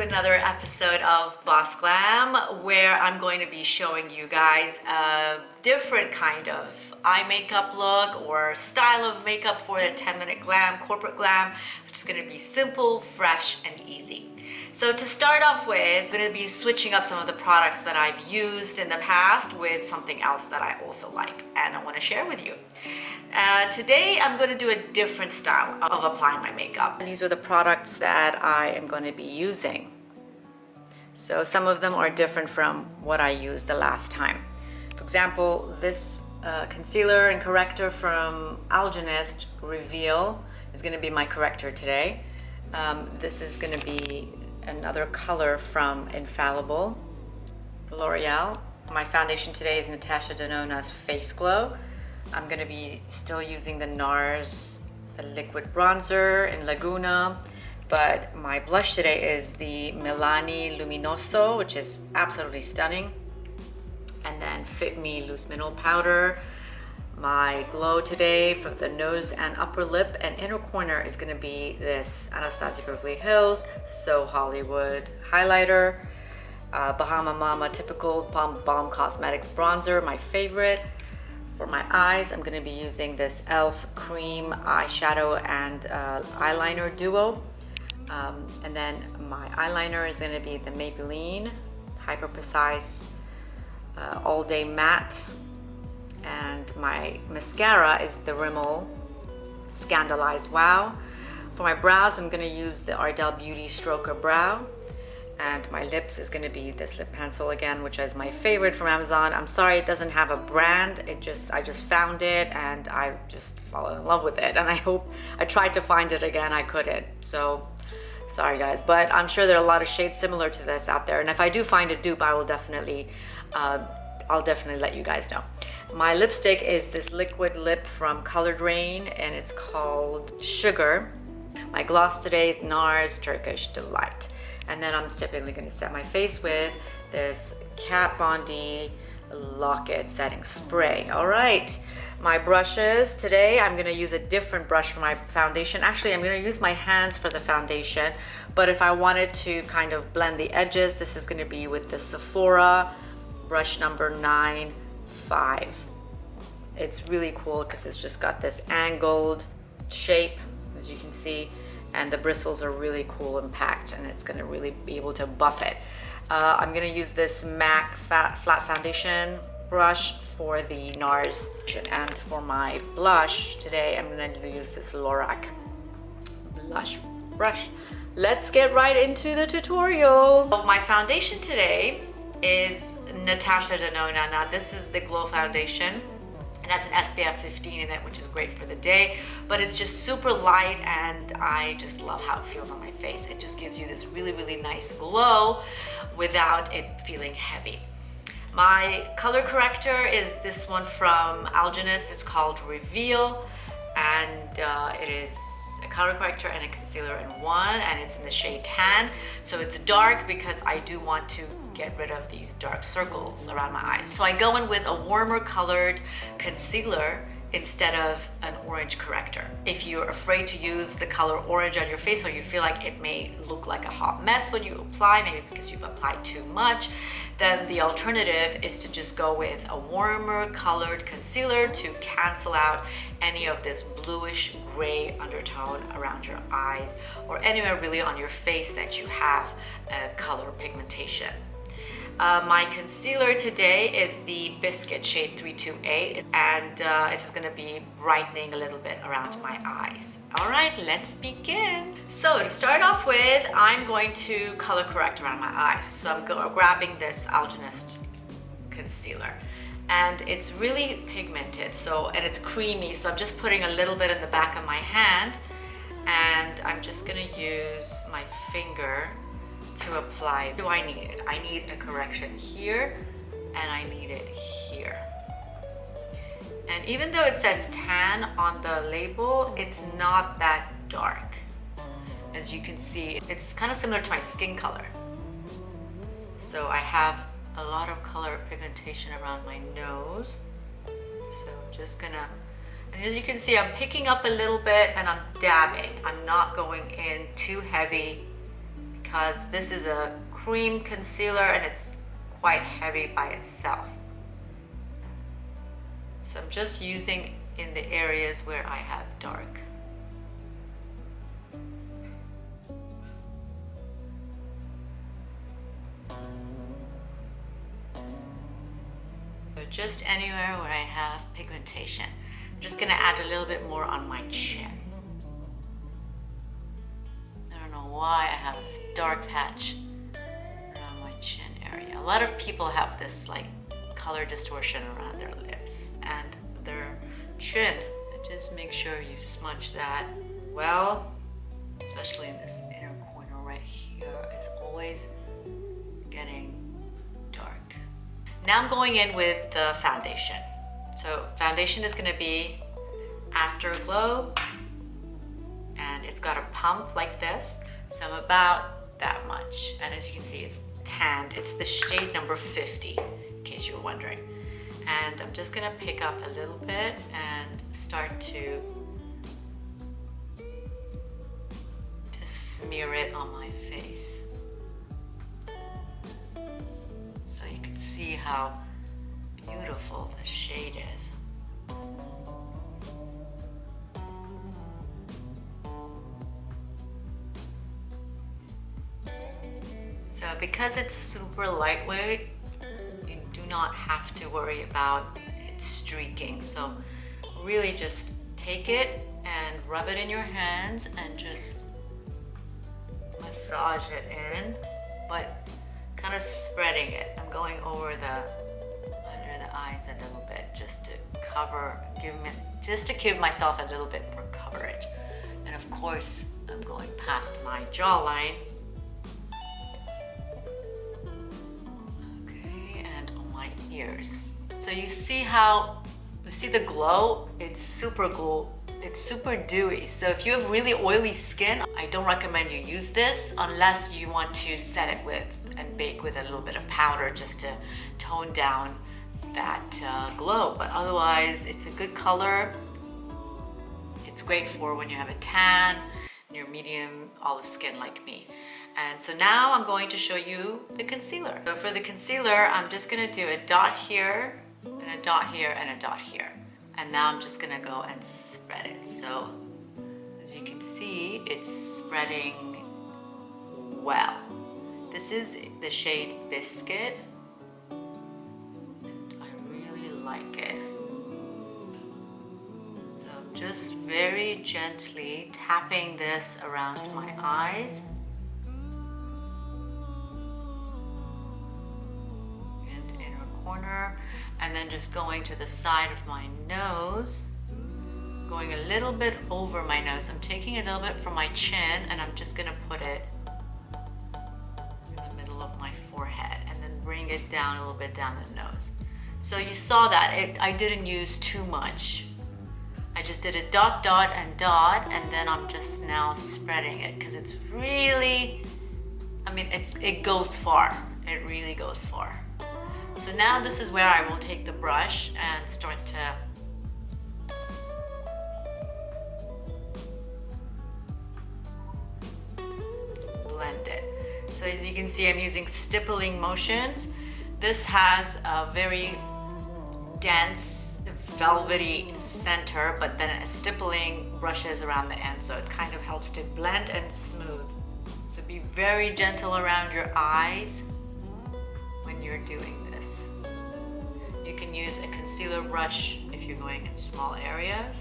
another episode of Boss Glam, where I'm going to be showing you guys a different kind of eye makeup look or style of makeup for the 10-minute glam, corporate glam, which is going to be simple, fresh, and easy. So to start off with, I'm going to be switching up some of the products that I've used in the past with something else that I also like and I want to share with you. Today I'm going to do a different style of applying my makeup. And these are the products that I am going to be using. So some of them are different from what I used the last time. For example, this concealer and corrector from Algenist Reveal is going to be my corrector today. This is going to be another color from Infallible L'Oreal. My foundation today is Natasha Denona's Face Glow. I'm going to be still using the NARS liquid bronzer in Laguna, but my blush today is the Milani Luminoso, which is absolutely stunning. And then Fit Me Loose Mineral Powder. My glow today for the nose and upper lip and inner corner is going to be this Anastasia Beverly Hills So Hollywood highlighter. Bahama Mama Typical Balm Cosmetics bronzer, my favorite. For my eyes, I'm going to be using this e.l.f. cream eyeshadow and eyeliner duo. And then my eyeliner is going to be the Maybelline Hyper Precise All Day Matte. And my mascara is the Rimmel Scandalize Wow. For my brows, I'm going to use the Ardell Beauty Stroker Brow. And my lips is going to be this lip pencil again, which is my favorite from Amazon. I'm sorry it doesn't have a brand. I just found it and I just fallen in love with it. And I tried to find it again, I couldn't. So sorry guys, but I'm sure there are a lot of shades similar to this out there. And if I do find a dupe, I'll definitely let you guys know. My lipstick is this liquid lip from Colored Rain and it's called Sugar. My gloss today is NARS Turkish Delight. And then I'm typically going to set my face with this Kat Von D Lock-It Setting Spray. All right, my brushes. Today I'm going to use a different brush for my foundation. Actually, I'm going to use my hands for the foundation. But if I wanted to kind of blend the edges, this is going to be with the Sephora brush number 9-5. It's really cool because it's just got this angled shape, as you can see. And the bristles are really cool and packed, and it's going to really be able to buff it. I'm going to use this MAC flat foundation brush for the NARS. And for my blush today, I'm going to use this Lorac blush brush. Let's get right into the tutorial. My foundation today is Natasha Denona. Now this is the Glow Foundation. And that's an SPF 15 in it, which is great for the day, but it's just super light and I just love how it feels on my face. It just gives you this really, really nice glow without it feeling heavy. My color corrector is this one from Algenist. It's called Reveal, and it is a color corrector and a concealer in one, and it's in the shade Tan. So it's dark because I do want to get rid of these dark circles around my eyes. So I go in with a warmer colored concealer instead of an orange corrector. If you're afraid to use the color orange on your face, or you feel like it may look like a hot mess when you apply, maybe because you've applied too much, then the alternative is to just go with a warmer colored concealer to cancel out any of this bluish gray undertone around your eyes or anywhere really on your face that you have color pigmentation. My concealer today is the Biscuit shade 328, and it's going to be brightening a little bit around my eyes. All right, let's begin. So to start off with, I'm going to color correct around my eyes. So I'm grabbing this Algenist concealer, and it's really pigmented, and it's creamy. So I'm just putting a little bit in the back of my hand, and I'm just going to use my finger to apply. Do I need it? I need a correction here and I need it here. And even though it says tan on the label, it's not that dark. As you can see, it's kind of similar to my skin color. So I have a lot of color pigmentation around my nose. So I'm just gonna, and as you can see, I'm picking up a little bit and I'm dabbing. I'm not going in too heavy because this is a cream concealer and it's quite heavy by itself. So I'm just using in the areas where I have dark. So just anywhere where I have pigmentation. I'm just gonna add a little bit more on my chin. I don't know why I have this dark patch around my chin area. A lot of people have this like color distortion around their lips and their chin. So just make sure you smudge that well, especially in this inner corner right here. It's always getting dark. Now I'm going in with the foundation. So foundation is going to be Afterglow, and it's got a pump like this. So I'm about that much, and as you can see, it's tanned. It's the shade number 50, in case you were wondering. And I'm just gonna pick up a little bit and start to smear it on my face. So you can see how beautiful the shade is. So because it's super lightweight, you do not have to worry about it streaking. So really just take it and rub it in your hands and just massage it in, but kind of spreading it. I'm going over under the eyes a little bit just to cover, just to give myself a little bit more coverage. And of course, I'm going past my jawline. Ears. So you see the glow? It's super dewy. So if you have really oily skin, I don't recommend you use this unless you want to set it with and bake with a little bit of powder just to tone down that glow. But otherwise, it's a good color. It's great for when you have a tan and you're medium olive skin like me. And so now I'm going to show you the concealer. So for the concealer, I'm just gonna do a dot here, and a dot here, and a dot here. And now I'm just gonna go and spread it. So as you can see, it's spreading well. This is the shade Biscuit. And I really like it. So just very gently tapping this around my eyes. Corner, and then just going to the side of my nose, going a little bit over my nose. I'm taking a little bit from my chin and I'm just gonna put it in the middle of my forehead and then bring it down a little bit down the nose. So you saw that I didn't use too much. I just did a dot, dot, and dot, and then I'm just now spreading it because it's really, I mean, it goes far. It really goes far. So now this is where I will take the brush and start to blend it. So as you can see, I'm using stippling motions. This has a very dense, velvety center, but then stippling brushes around the end, so it kind of helps to blend and smooth. So be very gentle around your eyes when you're doing this. You can use a concealer brush if you're going in small areas.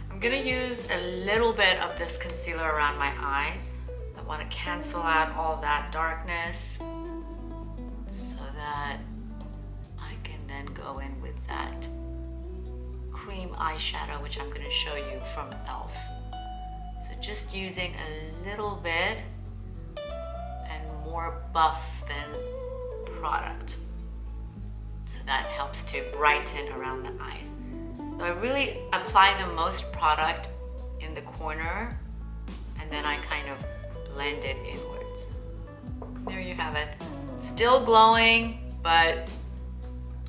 I'm gonna use a little bit of this concealer around my eyes. I want to cancel out all that darkness so that I can then go in with that cream eyeshadow, which I'm gonna show you from e.l.f. So just using a little bit and more buff than product. So that helps to brighten around the eyes. So I really apply the most product in the corner and then I kind of blend it inwards. There you have it. Still glowing, but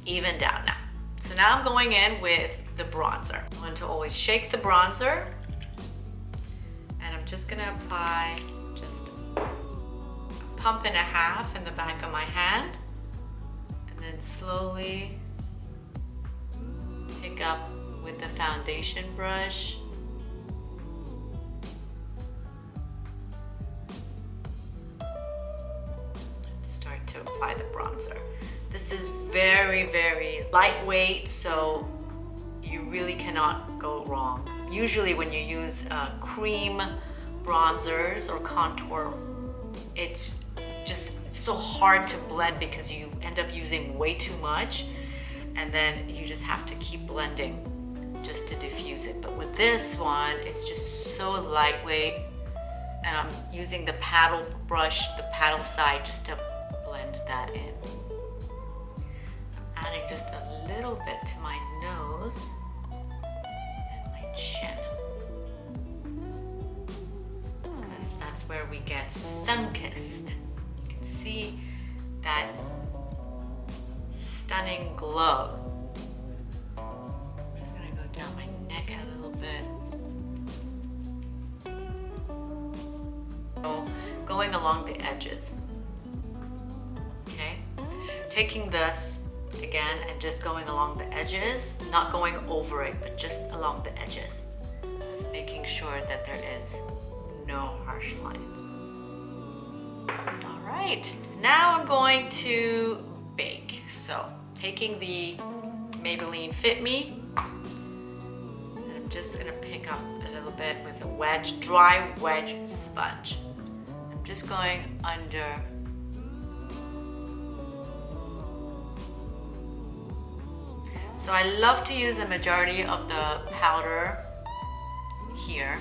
evened out now. So now I'm going in with the bronzer. I'm going to always shake the bronzer and I'm just gonna apply just a pump and a half in the back of my hand, and then slowly pick up with the foundation brush. Start to apply the bronzer. This is very, very lightweight, so you really cannot go wrong. Usually when you use cream bronzers or contour, it's just so hard to blend because you end up using way too much, and then you just have to keep blending just to diffuse it. But with this one, it's just so lightweight, and I'm using the paddle brush, the paddle side, just to blend that in. I'm adding just a little bit to my nose and my chin, because that's where we get sun-kissed. You can see that stunning glow. I'm just gonna go down my neck a little bit. So, going along the edges. Okay? Taking this again and just going along the edges, not going over it, but just along the edges. Just making sure that there is no harsh lines. All right, now I'm going to bake. So taking the Maybelline Fit Me, and I'm just gonna pick up a little bit with a wedge, dry wedge sponge. I'm just going under So I love to use the majority of the powder here,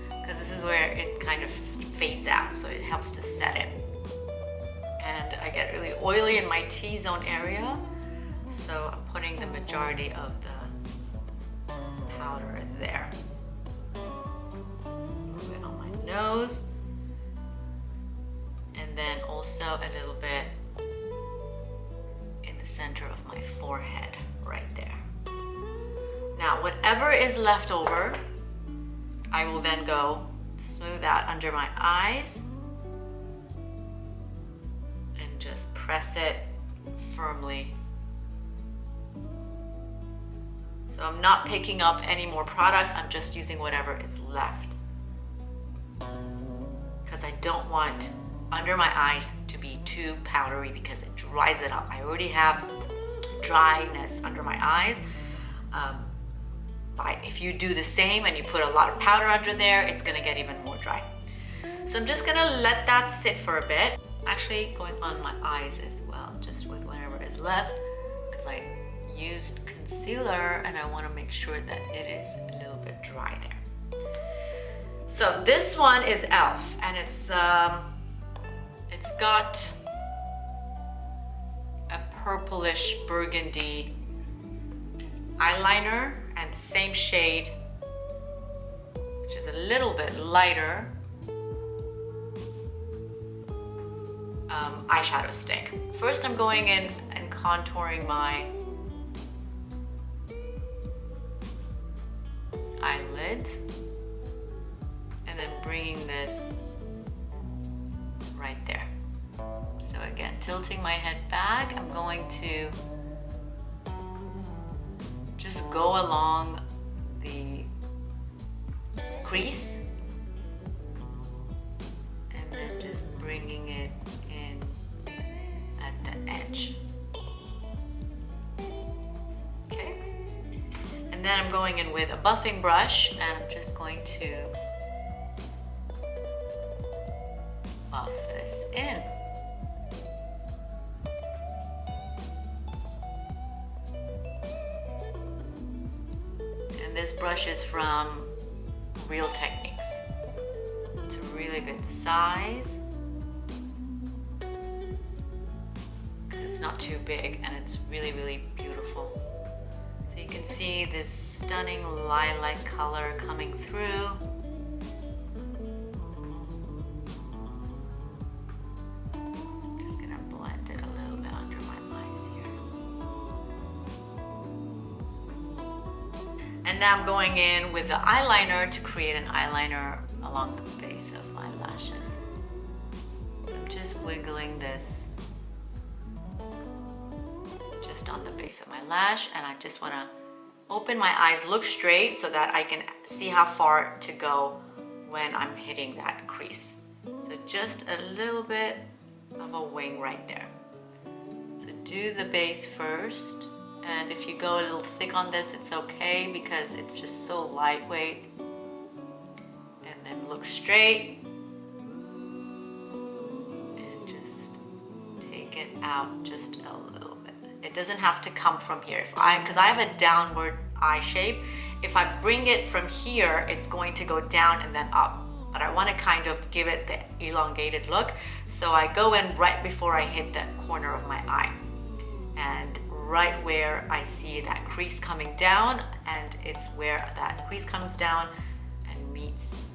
because this is where it kind of fades out, so it helps to set it. And I get really oily in my T-zone area, so I'm putting the majority of the powder there. A little bit on my nose, and then also a little bit in the center of my forehead, right there. Now, whatever is left over, I will then go smooth out under my eyes and just press it firmly. So I'm not picking up any more product, I'm just using whatever is left, because I don't want under my eyes to be too powdery because it dries it up. I already have dryness under my eyes. If you do the same and you put a lot of powder under there, it's gonna get even more dry. So I'm just gonna let that sit for a bit. Actually going on my eyes as well, just with whatever is left, because I used concealer and I wanna make sure that it is a little bit dry there. So this one is e.l.f. and it's got a purplish burgundy eyeliner and the same shade, which is a little bit lighter, eyeshadow stick. First I'm going in and contouring my eyelids, and then bringing this right there. So again, tilting my head back, I'm going to just go along the crease and then just bringing it in at the edge. Okay, and then I'm going in with a buffing brush and I'm just going to buff this in. This brush is from Real Techniques. It's a really good size because it's not too big and it's really, really beautiful. So you can see this stunning lilac color coming through. Just gonna blend it a little bit under my eyes here. And now I'm going in with the eyeliner to create an eyeliner along the base of my lashes. So I'm just wiggling this just on the base of my lash, and I just want to open my eyes, look straight so that I can see how far to go when I'm hitting that crease. So just a little bit of a wing right there. So do the base first, and if you go a little thick on this, it's okay because it's just so lightweight. And then look straight and just take it out just a little bit. It doesn't have to come from here. Because I have a downward eye shape, if I bring it from here, it's going to go down and then up. But I want to kind of give it the elongated look. So I go in right before I hit the corner of my eye. And right where I see that crease coming down, and it's where that crease comes down and meets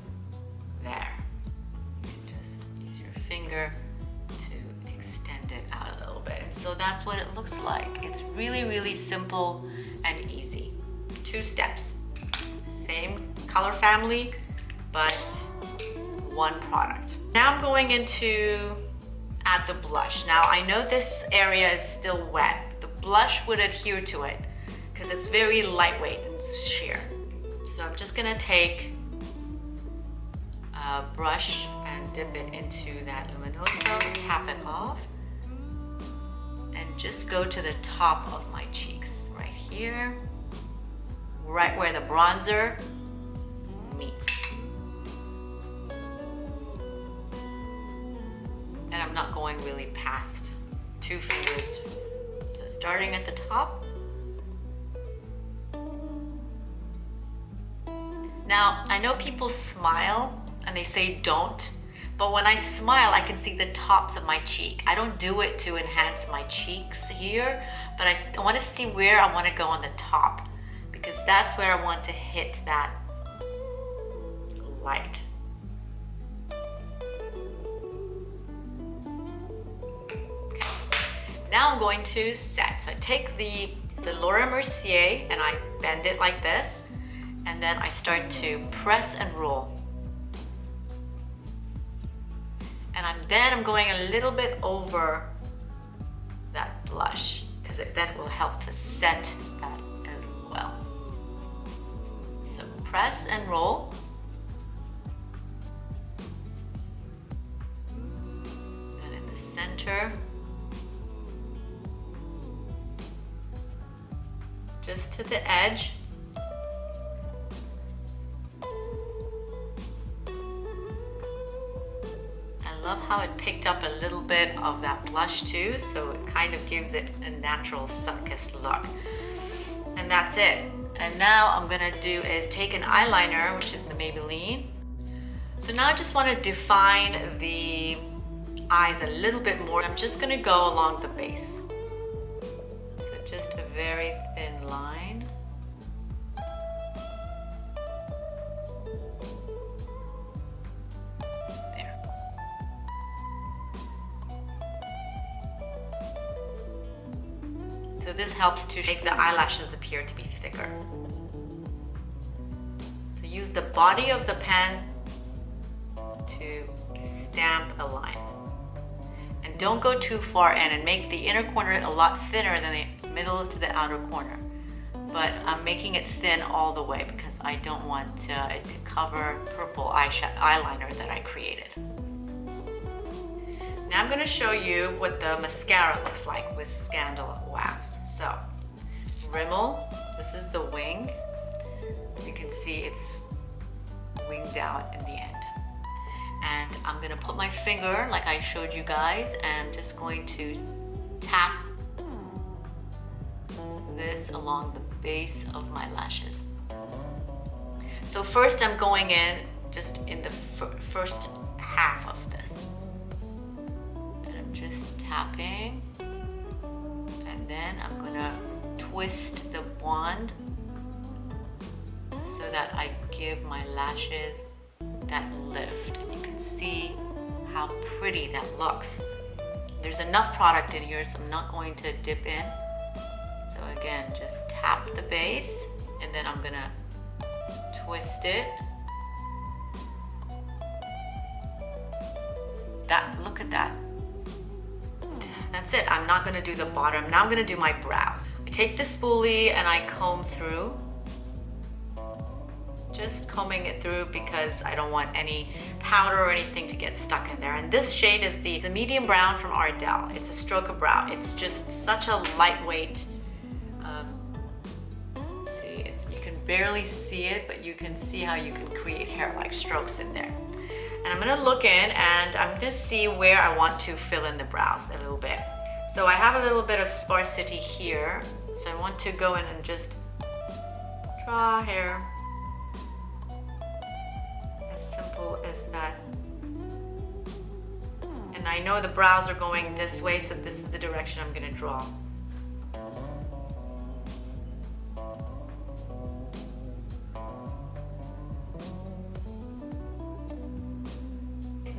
there. Just use your finger to extend it out a little bit. And so that's what it looks like. It's really, really simple and easy. 2 steps. Same color family, but one product. Now I'm going into add the blush. Now I know this area is still wet. The blush would adhere to it because it's very lightweight and sheer. So I'm just gonna take a brush and dip it into that luminoso, tap it off, and just go to the top of my cheeks, right here, right where the bronzer meets. And I'm not going really past 2 fingers. So starting at the top. Now, I know people smile and they say don't, but when I smile, I can see the tops of my cheek. I don't do it to enhance my cheeks here, but I want to see where I want to go on the top, because that's where I want to hit that light. Now I'm going to set. So I take the Laura Mercier and I bend it like this, and then I start to press and roll. And I'm going a little bit over that blush, because it then will help to set that as well. So press and roll. And in the center, just to the edge. I love how it picked up a little bit of that blush too, so it kind of gives it a natural sun-kissed look. And that's it. And now I'm gonna do is take an eyeliner, which is the Maybelline. So now I just want to define the eyes a little bit more. I'm just gonna go along the base. Just a very thin line. There. So this helps to make the eyelashes appear to be thicker. So use the body of the pen to stamp a line. And don't go too far in, and make the inner corner a lot thinner than the middle to the outer corner. But I'm making it thin all the way because I don't want it to cover purple eyeliner that I created. Now I'm going to show you what the mascara looks like with Scandal Wax. So, Rimmel, this is the wing. You can see it's winged out in the end. And I'm gonna put my finger, like I showed you guys, and just going to tap this along the base of my lashes. So first I'm going in just in the first half of this. And I'm just tapping. And then I'm gonna twist the wand so that I give my lashes that lift, and you can see how pretty that looks. There's enough product in here, so I'm not going to dip in. So again, just tap the base, and then I'm gonna twist it. look at that. That's it. I'm not gonna do the bottom. Now I'm gonna do my brows. I take the spoolie and I comb through. Just combing it through because I don't want any powder or anything to get stuck in there. And this shade is the medium brown from Ardell. It's a stroke of brow. It's just such a lightweight, you can barely see it, but you can see how you can create hair-like strokes in there. And I'm gonna look in and I'm gonna see where I want to fill in the brows a little bit. So I have a little bit of sparsity here. So I want to go in and just draw hair. As simple as that. And I know the brows are going this way, so this is the direction I'm gonna draw.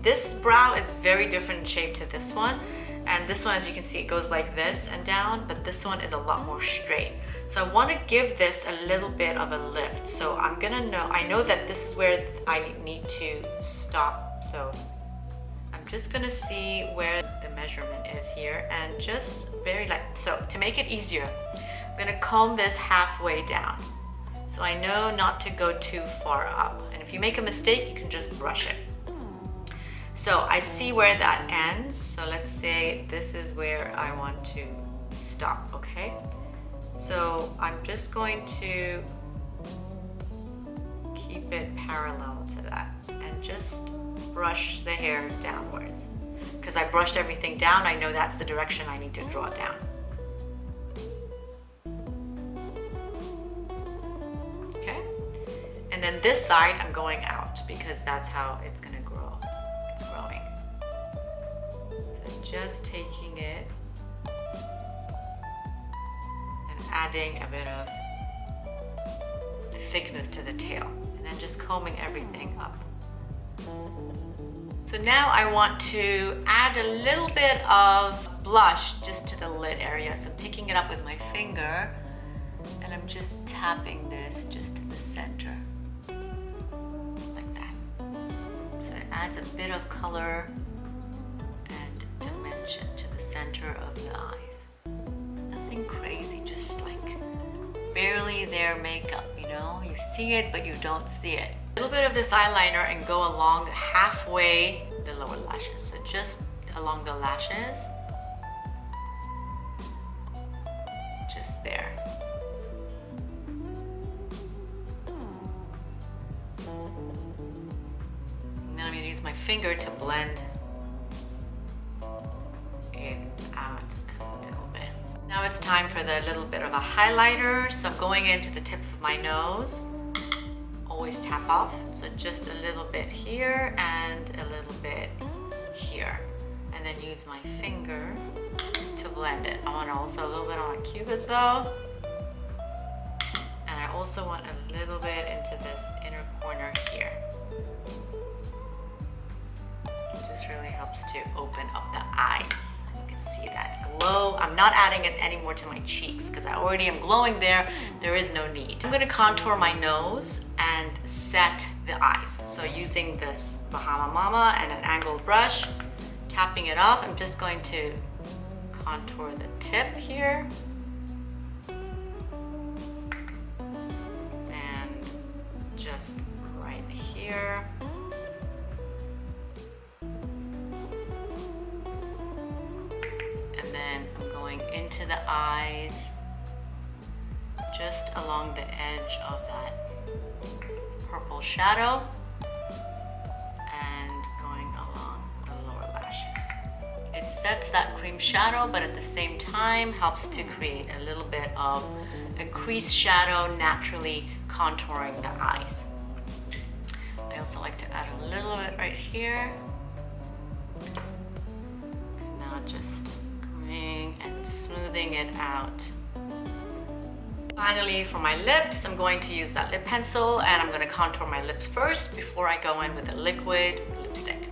This brow is very different shape to this one, and this one, as you can see, it goes like this and down, but this one is a lot more straight. So I want to give this a little bit of a lift. So I know that this is where I need to stop. So I'm just gonna see where the measurement is here and just very light. So to make it easier, I'm gonna comb this halfway down. So I know not to go too far up. And if you make a mistake, you can just brush it. So I see where that ends. So let's say this is where I want to stop, okay? So I'm just going to keep it parallel to that and just brush the hair downwards. Because I brushed everything down, I know that's the direction I need to draw down. Okay? And then this side, I'm going out because that's how it's gonna grow. Growing. So just taking it and adding a bit of thickness to the tail, and then just combing everything up. So now I want to add a little bit of blush just to the lid area. So I'm picking it up with my finger and I'm just tapping this just to the center. Adds a bit of color and dimension to the center of the eyes. Nothing crazy, just like barely there makeup, you know? You see it, but you don't see it. A little bit of this eyeliner and go along halfway the lower lashes. So just along the lashes. Just there. I'm going to use my finger to blend it out a little bit. Now it's time for the little bit of a highlighter. So I'm going into the tip of my nose. Always tap off. So just a little bit here and a little bit here. And then use my finger to blend it. I want also a little bit on my cupid's bow. And I also want a little bit into this inner corner here. Really helps to open up the eyes. You can see that glow. I'm not adding it anymore to my cheeks because I already am glowing there. There is no need. I'm going to contour my nose and set the eyes. So using this Bahama Mama and an angled brush, tapping it off, I'm just going to contour the tip here. And just right here. Into the eyes, just along the edge of that purple shadow and going along the lower lashes. It sets that cream shadow, but at the same time helps to create a little bit of a crease shadow, naturally contouring the eyes. I also like to add a little bit right here. And now just and smoothing it out. Finally, for my lips, I'm going to use that lip pencil and I'm going to contour my lips first before I go in with a liquid lipstick.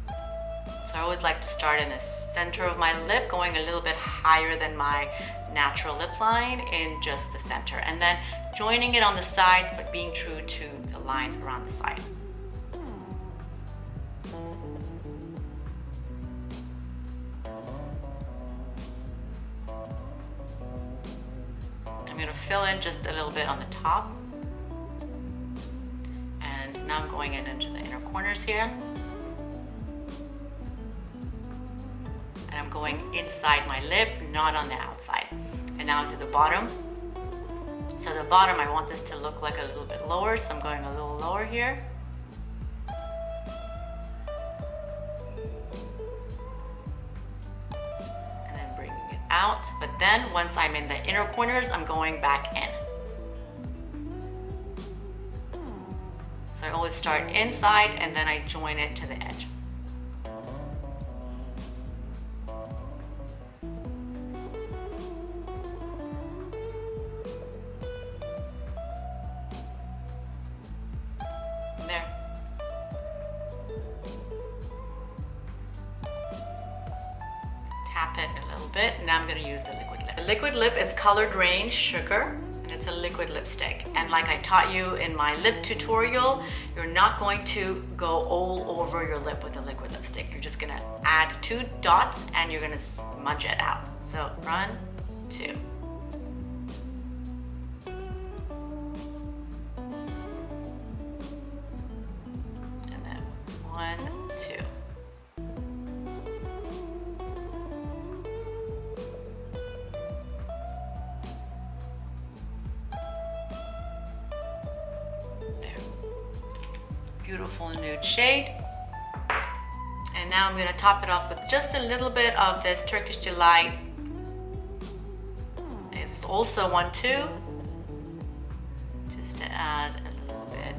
So I always like to start in the center of my lip, going a little bit higher than my natural lip line in just the center, and then joining it on the sides but being true to the lines around the side. I'm going to fill in just a little bit on the top, and now I'm going into the inner corners here. And I'm going inside my lip, not on the outside. And now to the bottom. So the bottom, I want this to look like a little bit lower, so I'm going a little lower here. And then bringing it out. But then once I'm in the inner corners, I'm going back in. So I always start inside and then I join it to the edge. There. Tap it a little bit. Now I'm going to use the liquid lip. The liquid lip is Colored Rain Sugar, and it's a liquid lipstick. And like I taught you in my lip tutorial, you're not going to go all over your lip with the liquid lipstick. You're just going to add 2 dots and you're going to smudge it out. So 1, 2. And then 1, 2. Beautiful nude shade. And now I'm going to top it off with just a little bit of this Turkish Delight. It's also 1, 2. Just to add a little bit.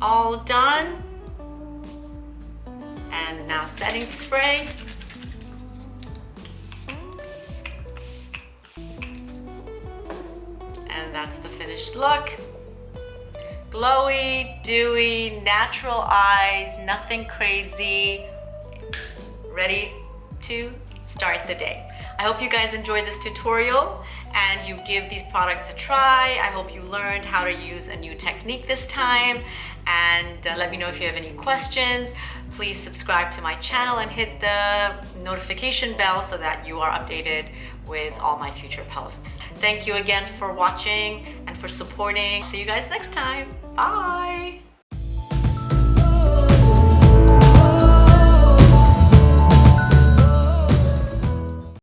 All done. And now setting spray. And that's the finished look. Glowy, dewy, natural eyes, nothing crazy. Ready to start the day. I hope you guys enjoyed this tutorial and you give these products a try. I hope you learned how to use a new technique this time, and let me know if you have any questions. Please subscribe to my channel and hit the notification bell so that you are updated with all my future posts. Thank you again for watching and for supporting. See you guys next time. Bye.